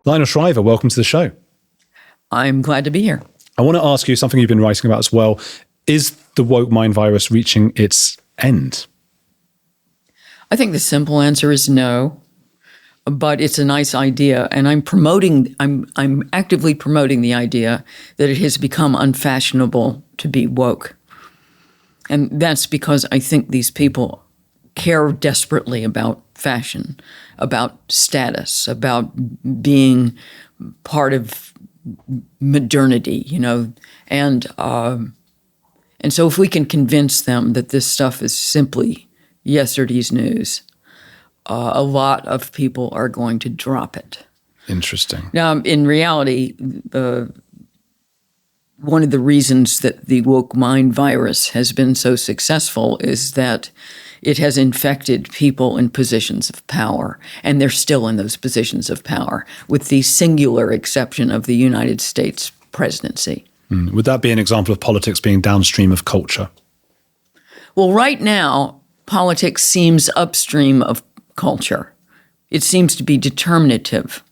Lionel Shriver, welcome to the show. I'm glad to be here. I want to ask you something you've been writing about as well. Is the woke mind virus reaching its end? I think the simple answer is no, but it's a nice idea, and I'm actively promoting the idea that it has become unfashionable to be woke. And that's because I think these people care desperately about fashion, about status, about being part of modernity, and so if we can convince them that this stuff is simply yesterday's news, a lot of people are going to drop it. Interesting. Now, in reality, one of the reasons that the woke mind virus has been so successful is that it has infected people in positions of power, and they're still in those positions of power, with the singular exception of the United States presidency. Would that be an example of politics being downstream of culture? Well, right now, politics seems upstream of culture. It seems to be determinative.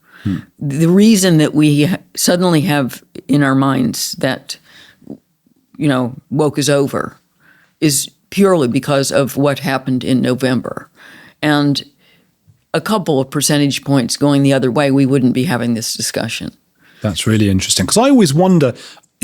The reason that we suddenly have in our minds that, woke is over is purely because of what happened in November. And a couple of percentage points going the other way, we wouldn't be having this discussion. That's really interesting. Because I always wonder,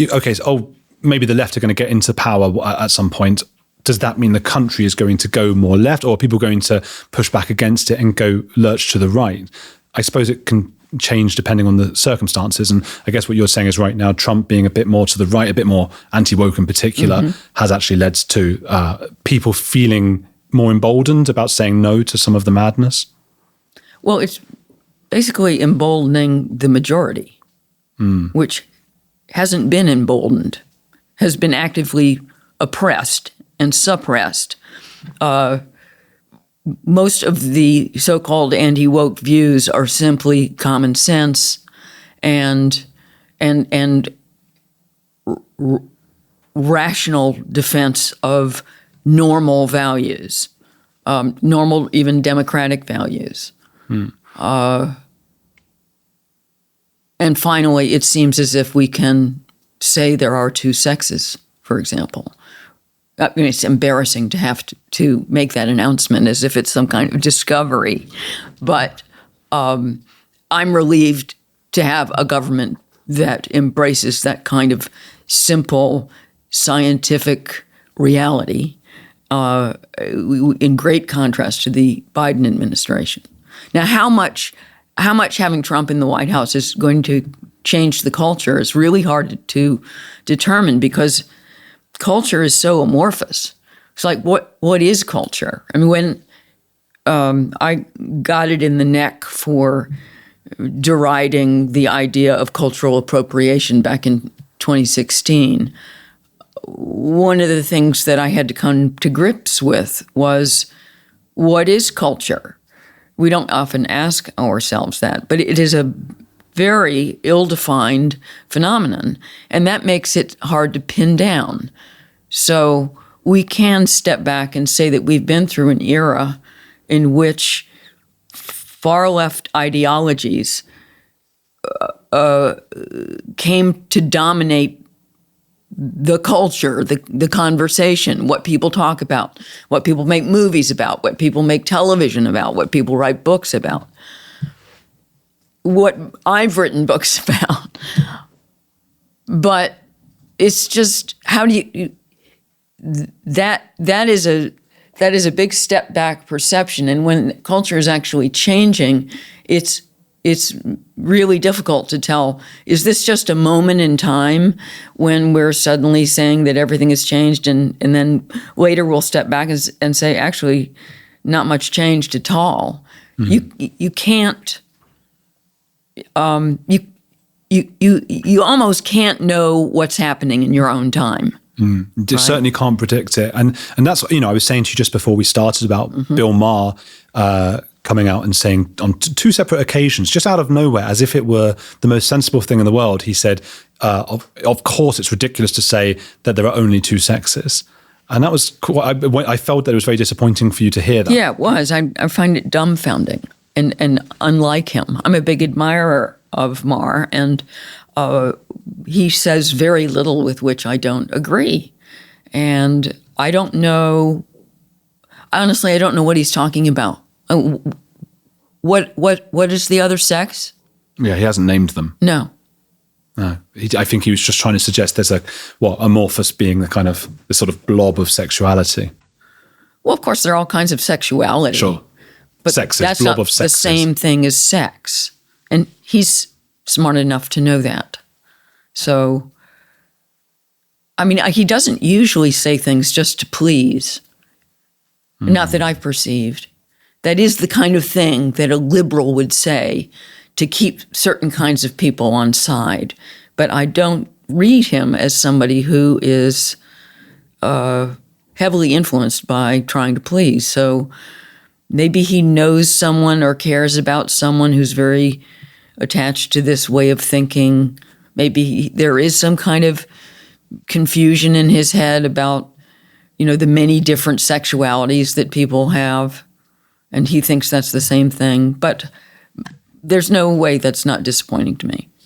okay, so maybe the left are going to get into power at some point. Does that mean the country is going to go more left, or are people going to push back against it and go lurch to the right? I suppose it can change depending on the circumstances. And I guess what you're saying is right now, Trump being a bit more to the right, a bit more anti-woke in particular, has actually led to people feeling more emboldened about saying no to some of the madness. Well, it's basically emboldening the majority, which hasn't been emboldened, has been actively oppressed and suppressed. Most of the so-called anti-woke views are simply common sense and rational defense of normal values, normal, even democratic values. And finally, it seems as if we can say there are two sexes, for example. I mean, it's embarrassing to have to make that announcement as if it's some kind of discovery. But I'm relieved to have a government that embraces that kind of simple scientific reality in great contrast to the Biden administration. Now, how much having Trump in the White House is going to change the culture is really hard to determine, because culture is so amorphous. It's like, what is culture? I mean, when I got it in the neck for deriding the idea of cultural appropriation back in 2016, one of the things that I had to come to grips with was, what is culture? We don't often ask ourselves that, but it is a very ill-defined phenomenon, and that makes it hard to pin down. So we can step back and say that we've been through an era in which far-left ideologies came to dominate the culture, the conversation, what people talk about, what people make movies about, what people make television about, what people write books about, what I've written books about. But it's just, how do you, that is a big step back perception. And when culture is actually changing, it's really difficult to tell, is this just a moment in time when we're suddenly saying that everything has changed, and then later we'll step back and say, actually, not much changed at all. You can't, you almost can't know what's happening in your own time. You certainly can't predict it. And that's, I was saying to you just before we started about Bill Maher coming out and saying on two separate occasions, just out of nowhere, as if it were the most sensible thing in the world, he said, of course it's ridiculous to say that there are only two sexes. And that was, I felt that it was very disappointing for you to hear that. Yeah, it was. I find it dumbfounding and unlike him. I'm a big admirer of Marr, and he says very little with which I don't agree. And I don't know, honestly, I don't know what he's talking about. What is the other sex? Yeah, he hasn't named them. No. No, I think he was just trying to suggest there's amorphous being the sort of blob of sexuality. Well, of course, there are all kinds of sexuality. Sure. But sexist, that's blob not of the sexist. same thing as sex. And he's smart enough to know that. So, I mean, he doesn't usually say things just to please. Not that I've perceived. That is the kind of thing that a liberal would say to keep certain kinds of people on side. But I don't read him as somebody who is heavily influenced by trying to please. So maybe he knows someone or cares about someone who's very attached to this way of thinking. Maybe there is some kind of confusion in his head about, the many different sexualities that people have, and he thinks that's the same thing. But there's no way that's not disappointing to me.